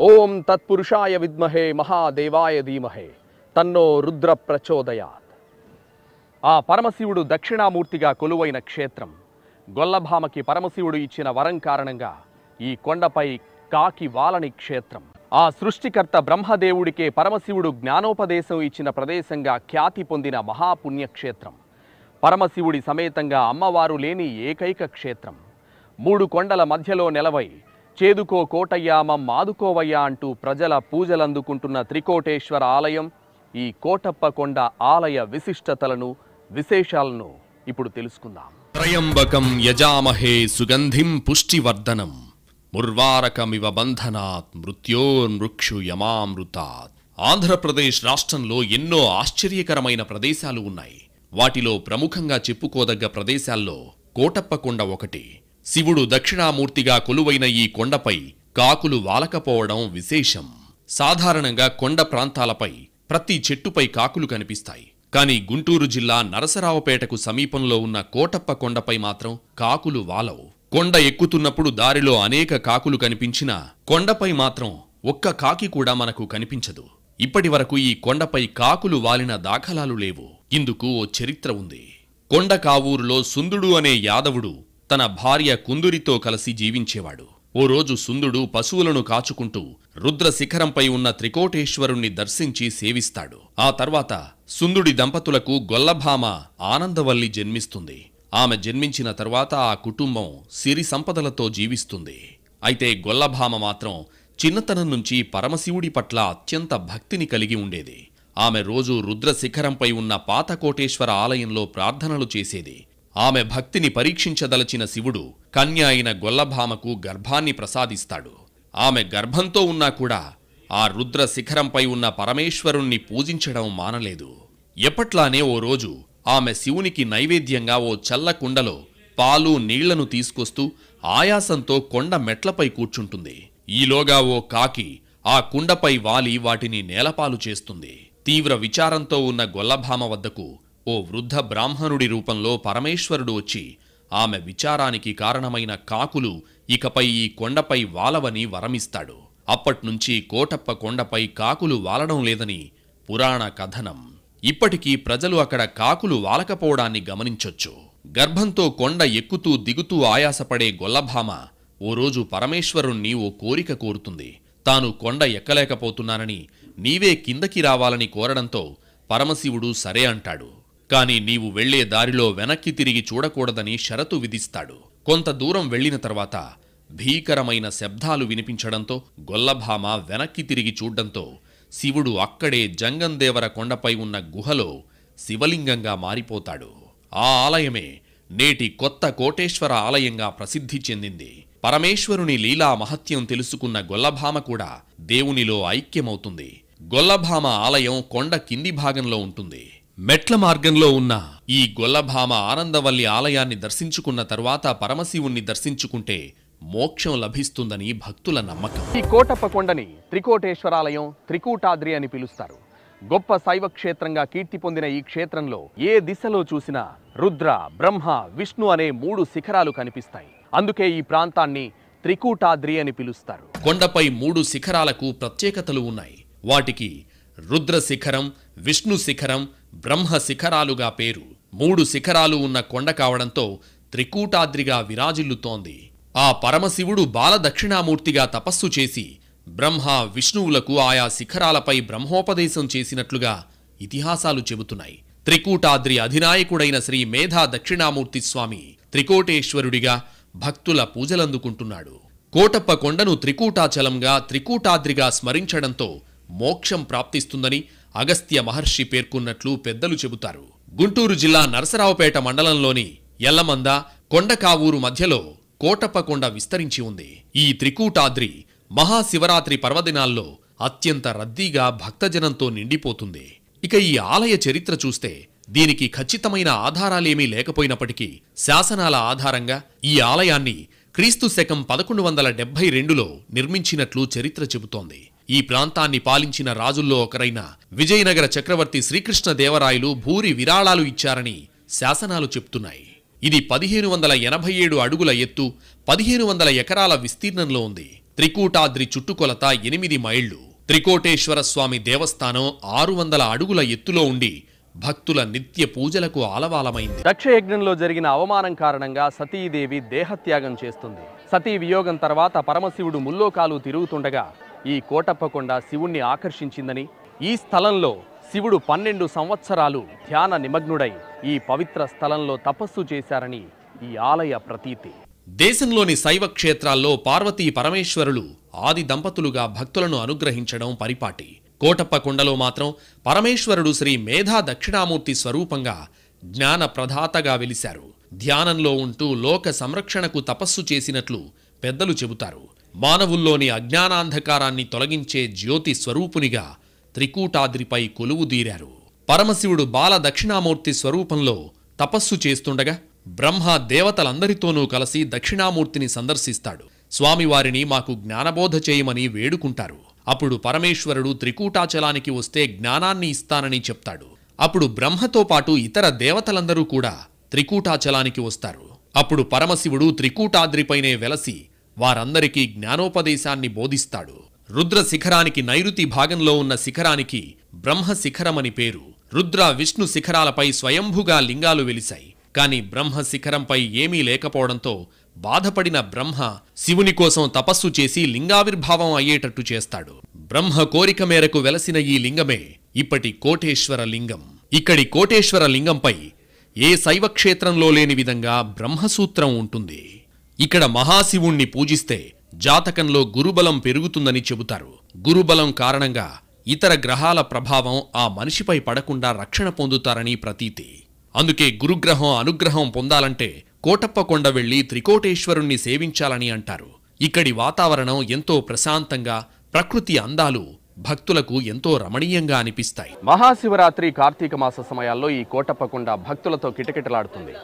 ఓం తత్పురుషాయ విద్మహే మహాదేవాయ ధీమహే తన్నో రుద్ర ప్రచోదయాత్. ఆ పరమశివుడు దక్షిణామూర్తిగా కొలువైన క్షేత్రం. గొల్లభామకి పరమశివుడు ఇచ్చిన వరం కారణంగా ఈ కొండపై కాకి వాలని క్షేత్రం. ఆ సృష్టికర్త బ్రహ్మదేవుడికే పరమశివుడు జ్ఞానోపదేశం ఇచ్చిన ప్రదేశంగా ఖ్యాతి పొందిన మహాపుణ్యక్షేత్రం. పరమశివుడి సమేతంగా అమ్మవారు లేని ఏకైక క్షేత్రం. 3 కొండల మధ్యలో నెలవై చేదుకో కోటయ్యా మమ్మాదుకోవయ్యా అంటూ ప్రజల పూజలందుకుంటున్న త్రికోటేశ్వర ఆలయం. ఈ కోటప్ప కొండ ఆలయ విశిష్టతలను విశేషాలను ఇప్పుడు తెలుసుకుందాం. త్రయంబకం యజామహే సుగంధిం పుష్టివర్ధనం ముర్వారకమివ బంధనాత్ మృత్యోర్మృక్షు యమామృతాత్. ఆంధ్రప్రదేశ్ రాష్ట్రంలో ఎన్నో ఆశ్చర్యకరమైన ప్రదేశాలు ఉన్నాయి. వాటిలో ప్రముఖంగా చెప్పుకోదగ్గ ప్రదేశాల్లో కోటప్ప కొండ ఒకటి. శివుడు దక్షిణామూర్తిగా కొలువైన ఈ కొండపై కాకులు వాలకపోవడం విశేషం. సాధారణంగా కొండ ప్రాంతాలపై ప్రతి చెట్టుపై కాకులు కనిపిస్తాయి. కానీ గుంటూరు జిల్లా నరసరావుపేటకు సమీపంలో ఉన్న కోటప్ప కొండపై మాత్రం కాకులు వాలవు. కొండ ఎక్కుతున్నప్పుడు దారిలో అనేక కాకులు కనిపించినా కొండపై మాత్రం ఒక్క కాకి కూడా మనకు కనిపించదు. ఇప్పటి వరకు ఈ కొండపై కాకులు వాలిన దాఖలాలు లేవు. ఇందుకు ఓ చరిత్ర ఉంది. కొండ కావూరులో సుందుడు అనే యాదవుడు తన భార్య కుందురితో కలిసి జీవించేవాడు. ఓ రోజు సుందుడు పశువులను కాచుకుంటూ రుద్ర శిఖరంపై ఉన్న త్రికోటేశ్వరుణ్ణి దర్శించి సేవిస్తాడు. ఆ తర్వాత సుందుడి దంపతులకు గొల్లభామ ఆనందవల్లి జన్మిస్తుంది. ఆమె జన్మించిన తర్వాత ఆ కుటుంబం సిరి సంపదలతో జీవిస్తుంది. అయితే గొల్లభామ మాత్రం చిన్నతనం నుంచి పరమశివుడి పట్ల అత్యంత భక్తిని కలిగి ఉండేది. ఆమె రోజు రుద్ర శిఖరంపై ఉన్న పాతకోటేశ్వర ఆలయంలో ప్రార్థనలు చేసేది. ఆమె భక్తిని పరీక్షించదలచిన శివుడు కన్య అయిన గొల్లభామకు గర్భాన్ని ప్రసాదిస్తాడు. ఆమె గర్భంతో ఉన్నా కూడా ఆ రుద్ర శిఖరంపై ఉన్న పరమేశ్వరుణ్ణి పూజించడం మానలేదు. ఎప్పట్లానే ఓ రోజు ఆమె శివునికి నైవేద్యంగా ఓ చల్ల కుండలో పాలు నీళ్లను తీసుకొస్తూ ఆయాసంతో కొండ మెట్లపై కూర్చుంటుంది. ఈలోగా ఓ కాకి ఆ కుండపై వాలి వాటిని నేలపాలు చేస్తుంది. తీవ్ర విచారంతో ఉన్న గొల్లభామ వద్దకు ఓ వృద్ధ బ్రాహ్మణుడి రూపంలో పరమేశ్వరుడు వచ్చి ఆమె విచారానికి కారణమైన కాకులు ఇకపై ఈ కొండపై వాలవని వరమిస్తాడు. అప్పట్నుంచి కోటప్ప కొండపై కాకులు వాలడం లేదని పురాణ కథనం. ఇప్పటికీ ప్రజలు అక్కడ కాకులు వాలకపోవడాన్ని గమనించొచ్చు. గర్భంతో కొండ ఎక్కుతూ దిగుతూ ఆయాసపడే గొల్లభామ ఓ రోజు పరమేశ్వరుణ్ణి ఓ కోరిక కోరుతుంది. తాను కొండ ఎక్కలేకపోతున్నానని నీవే కిందకి రావాలని కోరడంతో పరమశివుడు సరే అంటాడు. కాని నీవు వెళ్లే దారిలో వెనక్కి తిరిగి చూడకూడదని షరతు విధిస్తాడు. కొంత దూరం వెళ్లిన తర్వాత భీకరమైన శబ్దాలు వినిపించడంతో గొల్లభామ వెనక్కి తిరిగి చూడ్డంతో శివుడు అక్కడే జంగందేవర కొండపై ఉన్న గుహలో శివలింగంగా మారిపోతాడు. ఆ ఆలయమే నేటి కొత్త కోటేశ్వర ఆలయంగా ప్రసిద్ధి చెందింది. పరమేశ్వరుని లీలా మహత్యం తెలుసుకున్న గొల్లభామ కూడా దేవునిలో ఐక్యమవుతుంది. గొల్లభామ ఆలయం కొండ కింది భాగంలో ఉంటుంది. మెట్ల మార్గంలో ఉన్న ఈ గొల్లభామ ఆనందవల్లి ఆలయాన్ని దర్శించుకున్న తర్వాత పరమశివుణ్ణి దర్శించుకుంటే మోక్షం లభిస్తుందని భక్తుల నమ్మకం. ఈ కోటప్ప కొండని త్రికోటేశ్వరాలయం, త్రికూటాద్రి అని పిలుస్తారు. గొప్ప శైవ క్షేత్రంగా కీర్తి పొందిన ఈ క్షేత్రంలో ఏ దిశలో చూసినా రుద్ర, బ్రహ్మ, విష్ణు అనే 3 శిఖరాలు కనిపిస్తాయి. అందుకే ఈ ప్రాంతాన్ని త్రికూటాద్రి అని పిలుస్తారు. కొండపై 3 శిఖరాలకు ప్రత్యేకతలు ఉన్నాయి. వాటికి రుద్ర శిఖరం, విష్ణు శిఖరం, బ్రహ్మ శిఖరాలుగా పేరు. 3 శిఖరాలు ఉన్న కొండ కావడంతో త్రికూటాద్రిగా విరాజిల్లుతోంది. ఆ పరమశివుడు బాల దక్షిణామూర్తిగా తపస్సు చేసి బ్రహ్మ, విష్ణువులకు ఆయా శిఖరాలపై బ్రహ్మోపదేశం చేసినట్లుగా ఇతిహాసాలు చెబుతున్నాయి. త్రికూటాద్రి అధినాయకుడైన శ్రీ మేధా దక్షిణామూర్తి స్వామి త్రికోటేశ్వరుడిగా భక్తుల పూజలందుకుంటున్నాడు. కోటప్ప కొండను త్రికూటాచలంగా, త్రికూటాద్రిగా స్మరించడంతో మోక్షం ప్రాప్తిస్తుందని అగస్త్య మహర్షి పేర్కొన్నట్లు పెద్దలు చెబుతారు. గుంటూరు జిల్లా నరసరావుపేట మండలంలోని ఎల్లమంద, కొండకావూరు మధ్యలో కోటప్ప కొండ విస్తరించి ఉంది. ఈ త్రికూటాద్రి మహాశివరాత్రి పర్వదినాల్లో అత్యంత రద్దీగా భక్తజనంతో నిండిపోతుంది. ఇక ఈ ఆలయ చరిత్ర చూస్తే దీనికి ఖచ్చితమైన ఆధారాలేమీ లేకపోయినప్పటికీ శాసనాల ఆధారంగా ఈ ఆలయాన్ని క్రీస్తు శకం 1172లో నిర్మించినట్లు చరిత్ర చెబుతోంది. ఈ ప్రాంతాన్ని పాలించిన రాజుల్లో ఒకరైన విజయనగర చక్రవర్తి శ్రీకృష్ణదేవరాయలు భూరి విరాళాలు ఇచ్చారని శాసనాలు చెప్తున్నాయి. ఇది 1587 అడుగుల ఎత్తు, 1500 ఎకరాల విస్తీర్ణంలో ఉంది. త్రికూటాద్రి చుట్టుకొలత 8 మైళ్లు. త్రికోటేశ్వర స్వామి దేవస్థానం 600 అడుగుల ఎత్తులో ఉండి భక్తుల నిత్య పూజలకు ఆలవాలమైంది. దక్షయజ్ఞంలో జరిగిన అవమానం కారణంగా సతీదేవి దేహత్యాగం చేస్తుంది. సతీ వియోగం తర్వాత పరమశివుడు ముల్లోకాలు తిరుగుతుండగా ఈ కోటప్పకొండ శివుణ్ణి ఆకర్షించిందని, ఈ స్థలంలో శివుడు 12 సంవత్సరాలు ధ్యాన నిమగ్నుడై ఈ పవిత్ర స్థలంలో తపస్సు చేశారని ఈ ఆలయ ప్రతీతి. దేశంలోని శైవ క్షేత్రాల్లో పార్వతీ పరమేశ్వరులు ఆది దంపతులుగా భక్తులను అనుగ్రహించడం పరిపాటి. కోటప్పకొండలో మాత్రం పరమేశ్వరుడు శ్రీ మేధా దక్షిణామూర్తి స్వరూపంగా జ్ఞాన ప్రదాతగా వెలిశారు. ధ్యానంలో ఉంటూ లోక సంరక్షణకు తపస్సు చేసినట్లు పెద్దలు చెబుతారు. మానవుల్లోని అజ్ఞానాంధకారాన్ని తొలగించే జ్యోతి స్వరూపునిగా త్రికూటాద్రిపై కొలువుదీరారు. పరమశివుడు బాల దక్షిణామూర్తి స్వరూపంలో తపస్సు చేస్తుండగా బ్రహ్మ దేవతలందరితోనూ కలిసి దక్షిణామూర్తిని సందర్శిస్తాడు. స్వామివారిని మాకు జ్ఞానబోధ చేయమని వేడుకుంటారు. అప్పుడు పరమేశ్వరుడు త్రికూటాచలానికి వస్తే జ్ఞానాన్ని ఇస్తానని చెప్తాడు. అప్పుడు బ్రహ్మతో పాటు ఇతర దేవతలందరూ కూడా త్రికూటాచలానికి వస్తారు. అప్పుడు పరమశివుడు త్రికూటాద్రిపైనే వెలసి వారందరికీ జ్ఞానోపదేశాన్ని బోధిస్తాడు. రుద్ర శిఖరానికి నైరుతి భాగంలో ఉన్న శిఖరానికి బ్రహ్మ శిఖరమని పేరు. రుద్ర విష్ణు శిఖరాలపై స్వయంభుగా లింగాలు వెలిశాయి. కాని బ్రహ్మ శిఖరంపై ఏమీ లేకపోవడంతో బాధపడిన బ్రహ్మ శివుని కోసం తపస్సు చేసి లింగావిర్భావం అయ్యేటట్టు చేస్తాడు. బ్రహ్మ కోరిక మేరకు వెలసిన ఈ లింగమే ఇప్పటి కోటేశ్వర లింగం. ఇక్కడి కోటేశ్వర లింగంపై ఏ శైవక్షేత్రంలో లేని విధంగా బ్రహ్మసూత్రం ఉంటుంది. ఇక్కడ మహాశివుణ్ణి పూజిస్తే జాతకంలో గురుబలం పెరుగుతుందని చెబుతారు. గురుబలం కారణంగా ఇతర గ్రహాల ప్రభావం ఆ మనిషిపై పడకుండా రక్షణ పొందుతారని ప్రతీతి. అందుకే గురుగ్రహం అనుగ్రహం పొందాలంటే కోటప్పకొండ వెళ్లి త్రికోటేశ్వరుణ్ణి సేవించాలని అంటారు. ఇక్కడి వాతావరణం ఎంతో ప్రశాంతంగా, ప్రకృతి అందాలు భక్తులకు ఎంతో రమణీయంగా అనిపిస్తాయి. మహాశివరాత్రి కార్తీక మాస సమయాల్లో ఈ కోటప్పకొండ భక్తులతో కిటకిటలాడుతుంది.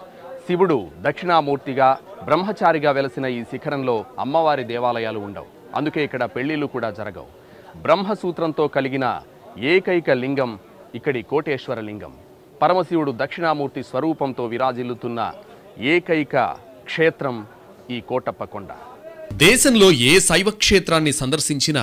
శివుడు దక్షిణామూర్తిగా బ్రహ్మచారిగా వెలసిన ఈ శిఖరంలో అమ్మవారి దేవాలయాలు ఉండవు. అందుకే ఇక్కడ పెళ్లిళ్లు కూడా జరగవు. బ్రహ్మసూత్రంతో కలిగిన ఏకైక లింగం ఇక్కడి కోటేశ్వర లింగం. పరమశివుడు దక్షిణామూర్తి స్వరూపంతో విరాజిల్లుతున్న ఏకైక క్షేత్రం ఈ కోటప్పకొండ. దేశంలో ఏ శైవక్షేత్రాన్ని సందర్శించినా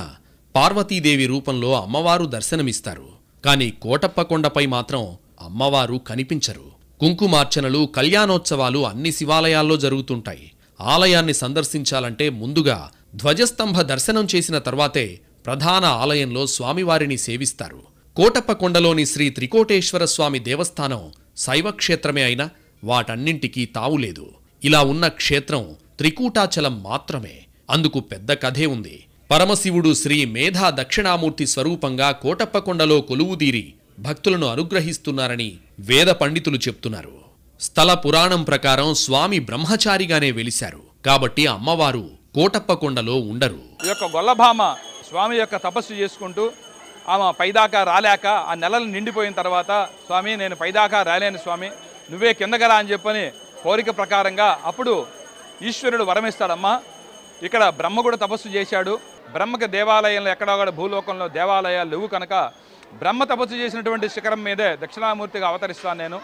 పార్వతీదేవి రూపంలో అమ్మవారు దర్శనమిస్తారు. కాని కోటప్పకొండపై మాత్రం అమ్మవారు కనిపించరు. కుంకుమార్చనలు, కళ్యాణోత్సవాలు అన్ని శివాలయాల్లో జరుగుతుంటాయి. ఆలయాన్ని సందర్శించాలంటే ముందుగా ధ్వజస్తంభ దర్శనం చేసిన తర్వాతే ప్రధాన ఆలయంలో స్వామివారిని సేవిస్తారు. కోటప్పకొండలోని శ్రీ త్రికోటేశ్వర స్వామి దేవస్థానం శైవక్షేత్రమే అయినా వాటన్నింటికీ తావులేదు. ఇలా ఉన్న క్షేత్రం త్రికూటాచలం మాత్రమే. అందుకు పెద్ద కథే ఉంది. పరమశివుడు శ్రీ మేధా దక్షిణామూర్తి స్వరూపంగా కోటప్పకొండలో కొలువుదీరి భక్తులను అనుగ్రహిస్తున్నారని వేద పండితులు చెప్తున్నారు. స్థల పురాణం ప్రకారం స్వామి బ్రహ్మచారిగానే వెలిశారు. కాబట్టి అమ్మవారు కోటప్పకొండలో ఉండరు. ఈ యొక్క గొల్లభామ స్వామి యొక్క తపస్సు చేసుకుంటూ ఆమె పైదాకా రాలేక ఆ నెలలు నిండిపోయిన తర్వాత, స్వామి నేను పైదాకా రాలేను స్వామి, నువ్వే కిందకరా అని చెప్పని కోరిక ప్రకారంగా అప్పుడు ఈశ్వరుడు వరమిస్తాడమ్మా. ఇక్కడ బ్రహ్మ కూడా తపస్సు చేశాడు. బ్రహ్మకి దేవాలయంలో ఎక్కడో కూడా భూలోకంలో దేవాలయాలు లేవు కనుక బ్రహ్మ తపస్సు చేసినటువంటి శిఖరం మీదే దక్షిణామూర్తిగా అవతరిస్తాను నేను.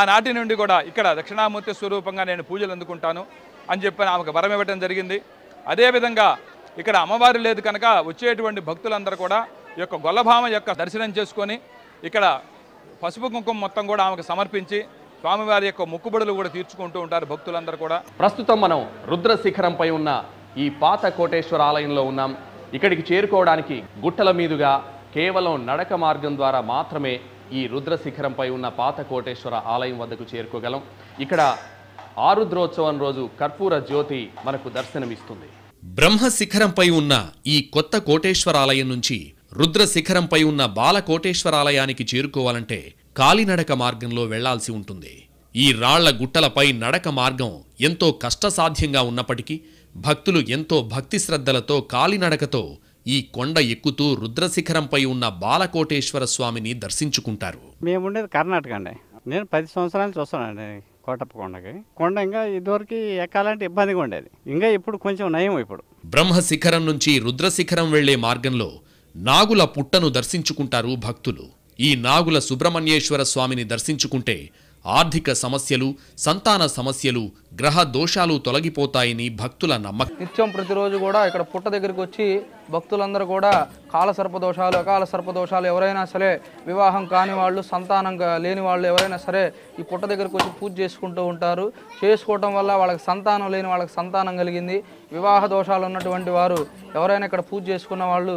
ఆనాటి నుండి కూడా ఇక్కడ దక్షిణామూర్తి స్వరూపంగా నేను పూజలు అందుకుంటాను అని చెప్పి ఆమెకు వరం ఇవ్వడం జరిగింది. అదేవిధంగా ఇక్కడ అమ్మవారు లేదు కనుక వచ్చేటువంటి భక్తులందరూ కూడా ఈ యొక్క గొల్లభామ యొక్క దర్శనం చేసుకొని ఇక్కడ పసుపు కుంకుమ మొత్తం కూడా ఆమెకు సమర్పించి స్వామివారి యొక్క మొక్కుబడులు కూడా తీర్చుకుంటూ ఉంటారు భక్తులందరూ కూడా. ప్రస్తుతం మనం రుద్ర శిఖరంపై ఉన్న ఈ పాత కోటేశ్వర ఆలయంలో ఉన్నాం. ఇక్కడికి చేరుకోవడానికి గుట్టల మీదుగా కేవలం నడక మార్గం ద్వారా మాత్రమే ఈ రుద్ర శిఖరంపై ఉన్న పాత కోటేశ్వర ఆలయం వద్దకు చేరుకోగలం. ఇక్కడ ఆరుద్రోత్సవం రోజు కర్పూర జ్యోతి మనకు దర్శనమిస్తుంది. బ్రహ్మ శిఖరంపై ఉన్న ఈ కొత్త కోటేశ్వరాలయం నుంచి రుద్ర శిఖరంపై ఉన్న బాల కోటేశ్వరాలయానికి చేరుకోవాలంటే కాలినడక మార్గంలో వెళ్లాల్సి ఉంటుంది. ఈ రాళ్ల గుట్టలపై నడక మార్గం ఎంతో కష్టసాధ్యంగా ఉన్నప్పటికీ భక్తులు ఎంతో భక్తి శ్రద్ధలతో కాలినడకతో ఈ కొండ ఎక్కుతూ రుద్రశిఖరంపై ఉన్న బాలకోటేశ్వర స్వామిని దర్శించుకుంటారు. మేముండేది కర్ణాటక అండి. నేను 10 సంవత్సరాలు చూస్తానండి కోటప్పకొండకి. కొండ ఇంకా ఇదివరకు ఎక్కాలంటే ఇబ్బందిగా ఉండేది. ఇంకా ఇప్పుడు కొంచెం నయం. ఇప్పుడు బ్రహ్మశిఖరం నుంచి రుద్రశిఖరం వెళ్లే మార్గంలో నాగుల పుట్టను దర్శించుకుంటారు భక్తులు. ఈ నాగుల సుబ్రహ్మణ్యేశ్వర స్వామిని దర్శించుకుంటే ఆర్థిక సమస్యలు, సంతాన సమస్యలు, గ్రహ దోషాలు తొలగిపోతాయని భక్తుల నమ్మకం. నిత్యం ప్రతిరోజు కూడా ఇక్కడ పుట్ట దగ్గరికి వచ్చి భక్తులందరూ కూడా కాల సర్పదోషాలు, అకాల సర్పదోషాలు ఎవరైనా సరే, వివాహం కాని వాళ్ళు, సంతానం లేని వాళ్ళు ఎవరైనా సరే ఈ పుట్ట దగ్గరికి వచ్చి పూజ చేసుకుంటూ ఉంటారు. చేసుకోవటం వల్ల వాళ్ళకి సంతానం లేని వాళ్ళకి సంతానం కలిగింది. వివాహ దోషాలు ఉన్నటువంటి వారు ఎవరైనా ఇక్కడ పూజ చేసుకున్న వాళ్ళు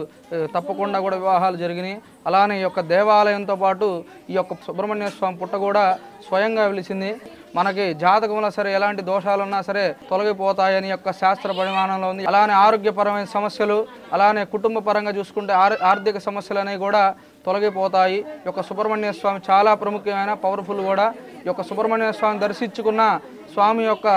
తప్పకుండా కూడా వివాహాలు జరిగినాయి. అలానే ఈ యొక్క దేవాలయంతో పాటు ఈ యొక్క సుబ్రహ్మణ్య స్వామి పుట్ట కూడా స్వయంగా వెలిసింది. మనకి జాతకంలో సరే ఎలాంటి దోషాలున్నా సరే తొలగిపోతాయని యొక్క శాస్త్ర పరిమాణంలో ఉంది. అలానే ఆరోగ్యపరమైన సమస్యలు, అలానే కుటుంబ పరంగా చూసుకుంటే ఆర్థిక సమస్యలు అనేవి కూడా తొలగిపోతాయి. ఈ యొక్క సుబ్రహ్మణ్య స్వామి చాలా ప్రముఖమైన పవర్ఫుల్ కూడా. ఈ యొక్క సుబ్రహ్మణ్య స్వామి దర్శించుకున్న స్వామి యొక్క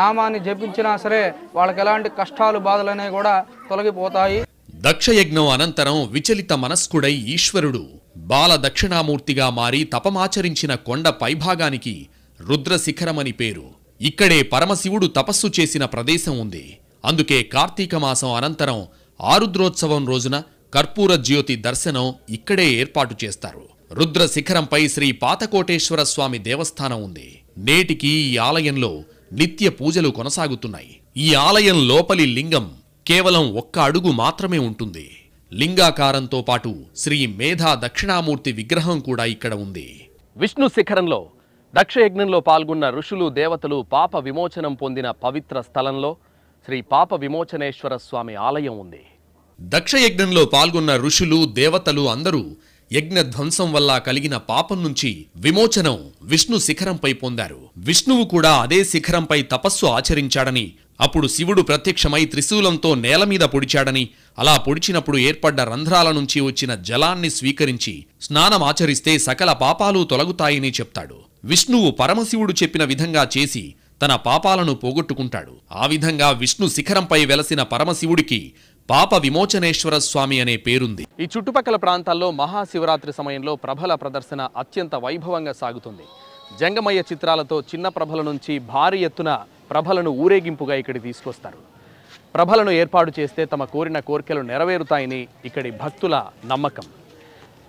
నామాన్ని జపించినా సరే వాళ్ళకి ఎలాంటి కష్టాలు, బాధలు అనేవి కూడా తొలగిపోతాయి. దక్షయజ్ఞం అనంతరం విచలిత మనస్కుడై ఈశ్వరుడు బాల దక్షిణామూర్తిగా మారి తపమాచరించిన కొండ పైభాగానికి రుద్రశిఖరమని పేరు. ఇక్కడే పరమశివుడు తపస్సు చేసిన ప్రదేశం ఉంది. అందుకే కార్తీక మాసం అనంతరం ఆరుద్రోత్సవం రోజున కర్పూర జ్యోతి దర్శనం ఇక్కడే ఏర్పాటు చేస్తారు. రుద్రశిఖరంపై శ్రీ పాతకోటేశ్వర స్వామి దేవస్థానం ఉంది. నేటికి ఈ ఆలయంలో నిత్య పూజలు కొనసాగుతున్నాయి. ఈ ఆలయం లోపలి లింగం కేవలం 1 అడుగు మాత్రమే ఉంటుంది. లింగాకారంతో పాటు శ్రీ మేధా దక్షిణామూర్తి విగ్రహం కూడా ఇక్కడ ఉంది. విష్ణు శిఖరంలో దక్షయజ్ఞంలో పాల్గొన్న ఋషులు, దేవతలు పాప విమోచనం పొందిన పవిత్ర స్థలంలో శ్రీ పాప విమోచనేశ్వర స్వామి ఆలయం ఉంది. దక్షయజ్ఞంలో పాల్గొన్న ఋషులు, దేవతలు అందరూ యజ్ఞ ధ్వంసం వల్ల కలిగిన పాపం నుంచి విమోచనం విష్ణు శిఖరంపై పొందారు. విష్ణువు కూడా అదే శిఖరంపై తపస్సు ఆచరించాడని, అప్పుడు శివుడు ప్రత్యక్షమై త్రిశూలంతో నేల మీద పొడిచాడని, అలా పొడిచినప్పుడు ఏర్పడ్డ రంధ్రాల నుంచి వచ్చిన జలాన్ని స్వీకరించి స్నానమాచరిస్తే సకల పాపాలు తొలగుతాయని చెప్తాడు. విష్ణువు పరమశివుడు చెప్పిన విధంగా చేసి తన పాపాలను పోగొట్టుకుంటాడు. ఆ విధంగా విష్ణు శిఖరంపై వెలసిన పరమశివుడికి పాప విమోచనేశ్వర స్వామి అనే పేరుంది. ఈ చుట్టుపక్కల ప్రాంతాల్లో మహాశివరాత్రి సమయంలో ప్రభల ప్రదర్శన అత్యంత వైభవంగా సాగుతుంది. జంగమయ్య చిత్రాలతో చిన్న ప్రభల నుంచి భారీ ఎత్తున ప్రభలను ఊరేగింపుగా ఇక్కడికి తీసుకొస్తారు. ప్రభలను ఏర్పాటు చేస్తే తమ కోరిన కోరికలు నెరవేరుతాయని ఇక్కడి భక్తుల నమ్మకం.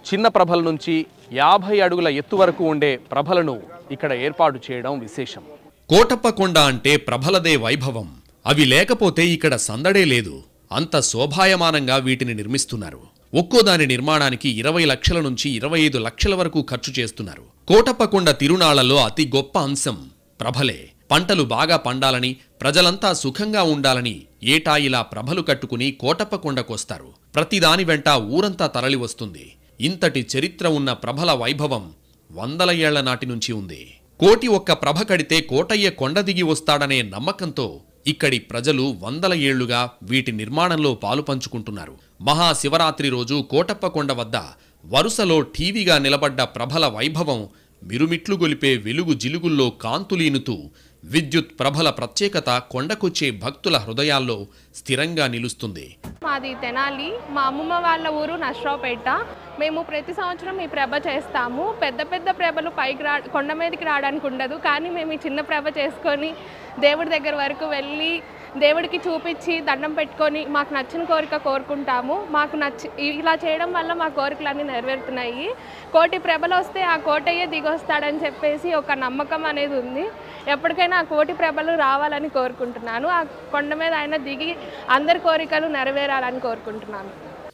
చిన్న ప్రభల నుంచి 50 అడుగుల ఎత్తు వరకు ఉండే ప్రభలను ఇక్కడ ఏర్పాటు చేయడం విశేషం. కోటప్పకొండ అంటే ప్రభలదే వైభవం. అవి లేకపోతే ఇక్కడ సందడే లేదు. అంత శోభాయమానంగా వీటిని నిర్మిస్తున్నారు. ఒక్కోదాని నిర్మాణానికి 20 లక్షల నుంచి 25 లక్షల వరకు ఖర్చు చేస్తున్నారు. కోటప్పకొండ తిరునాళ్లలో అతి గొప్ప అంశం ప్రభలే. పంటలు బాగా పండాలని, ప్రజలంతా సుఖంగా ఉండాలని ఏటా ఇలా ప్రభలు కట్టుకుని కోటప్పకొండకొస్తారు. ప్రతిదాని వెంట ఊరంతా తరలి వస్తుంది. ఇంతటి చరిత్ర ఉన్న ప్రభల వైభవం 100 ఏళ్ల నాటి నుంచి ఉంది. కోటి ఒక్క ప్రభ కడితే కోటయ్య కొండ దిగి వస్తాడనే నమ్మకంతో ఇక్కడి ప్రజలు 100 ఏళ్లుగా వీటి నిర్మాణంలో పాలు పంచుకుంటున్నారు. మహాశివరాత్రి రోజు కోటప్పకొండ వద్ద వరుసలో ఠీవిగా నిలబడ్డ ప్రభల వైభవం మిరుమిట్లు గొలిపే వెలుగు జిలుగుల్లో కాంతులీనుతూ విద్యుత్ ప్రభల ప్రత్యేకత కొండకొచ్చే భక్తుల హృదయాల్లో స్థిరంగా నిలుస్తుంది. మాది తెనాలి, మా అమ్మమ్మ వాళ్ళ ఊరు నర్సరావుపేట. మేము ప్రతి సంవత్సరం ఈ ప్రభ చేస్తాము. పెద్ద పెద్ద ప్రభలు పైకి కొండ మీదకి రావడానికి ఉండదు, కానీ మేము ఈ చిన్న ప్రభ చేసుకొని దేవుడి దగ్గర వరకు వెళ్ళి దేవుడికి చూపించి దండం పెట్టుకొని మాకు నచ్చిన కోరిక కోరుకుంటాము. మాకు ఇలా చేయడం వల్ల మా కోరికలన్నీ నెరవేరుతున్నాయి. కోటి ప్రభలు వస్తే ఆ కోటయ్యే దిగొస్తాడని చెప్పేసి ఒక నమ్మకం అనేది ఉంది. ఎప్పటికైనా ఆ కోటి ప్రభలు రావాలని కోరుకుంటున్నాను. ఆ కొండ మీద ఆయన దిగి అందరి కోరికలు నెరవేరాలని కోరుకుంటున్నాను.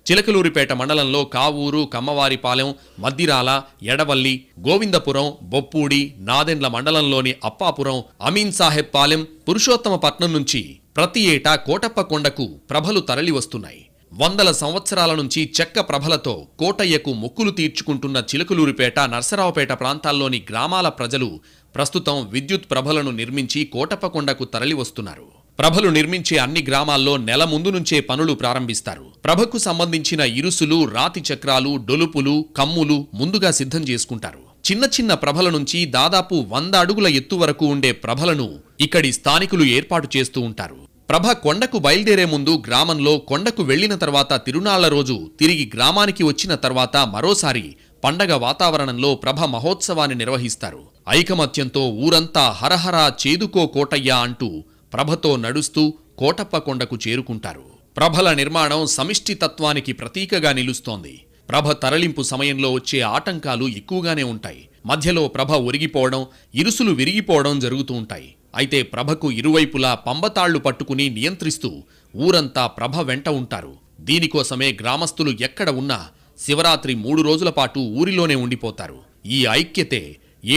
చిలకలూరిపేట మండలంలో కావూరు, కమ్మవారిపాలెం, మద్దిరాల, ఎడవల్లి, గోవిందపురం, బొప్పూడి, నాదెండ్ల మండలంలోని అప్పాపురం, అమీన్ సాహెబ్ పాలెం, పురుషోత్తమపట్నం నుంచి ప్రతి ఏటా కోటప్పకొండకు ప్రభలు తరలి వస్తున్నాయి. 100 సంవత్సరాల నుంచి చెక్క ప్రభలతో కోటయ్యకు మొక్కులు తీర్చుకుంటున్న చిలకలూరిపేట, నర్సరావుపేట ప్రాంతాల్లోని గ్రామాల ప్రజలు ప్రస్తుతం విద్యుత్ ప్రభలను నిర్మించి కోటప్పకొండకు తరలి వస్తున్నారు. ప్రభలు నిర్మించే అన్ని గ్రామాల్లో నెల ముందు నుంచే పనులు ప్రారంభిస్తారు. ప్రభకు సంబంధించిన ఇరుసులు, రాతి చక్రాలు, డొలుపులు, కమ్ములు ముందుగా సిద్ధం చేసుకుంటారు. చిన్న చిన్న ప్రభల నుంచి దాదాపు 100 అడుగుల ఎత్తు వరకు ఉండే ప్రభలను ఇక్కడి స్థానికులు ఏర్పాటు చేస్తూ ఉంటారు. ప్రభ కొండకు బయలుదేరే ముందు గ్రామంలో, కొండకు వెళ్లిన తర్వాత తిరునాళ్ల రోజు తిరిగి గ్రామానికి వచ్చిన తర్వాత మరోసారి పండగ వాతావరణంలో ప్రభ మహోత్సవాన్ని నిర్వహిస్తారు. ఐకమత్యంతో ఊరంతా హరహరా చేదుకో కోటయ్య అంటూ ప్రభతో నడుస్తూ కోటప్పకొండకు చేరుకుంటారు. ప్రభల నిర్మాణం సమిష్టి తత్వానికి ప్రతీకగా నిలుస్తోంది. ప్రభ తరలింపు సమయంలో వచ్చే ఆటంకాలు ఎక్కువగానే ఉంటాయి. మధ్యలో ప్రభ ఒరిగిపోవడం, ఇరుసులు విరిగిపోవడం జరుగుతూ ఉంటాయి. అయితే ప్రభకు ఇరువైపులా పంబతాళ్లు పట్టుకుని నియంత్రిస్తూ ఊరంతా ప్రభ వెంట ఉంటారు. దీనికోసమే గ్రామస్తులు ఎక్కడ ఉన్నా శివరాత్రి 3 రోజుల పాటు ఊరిలోనే ఉండిపోతారు. ఈ ఐక్యతే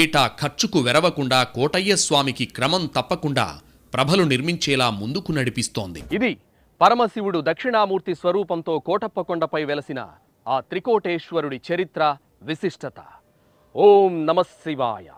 ఏటా ఖర్చుకు వెరవకుండా కోటయ్య స్వామికి క్రమం తప్పకుండా ప్రభలు నిర్మించేలా ముందుకు నడిపిస్తోంది. ఇది పరమశివుడు దక్షిణామూర్తి స్వరూపంతో కోటప్పకొండపై వెలసిన ఆ త్రికోటేశ్వరుడి చరిత్ర, విశిష్టత. ఓం నమః శివాయ.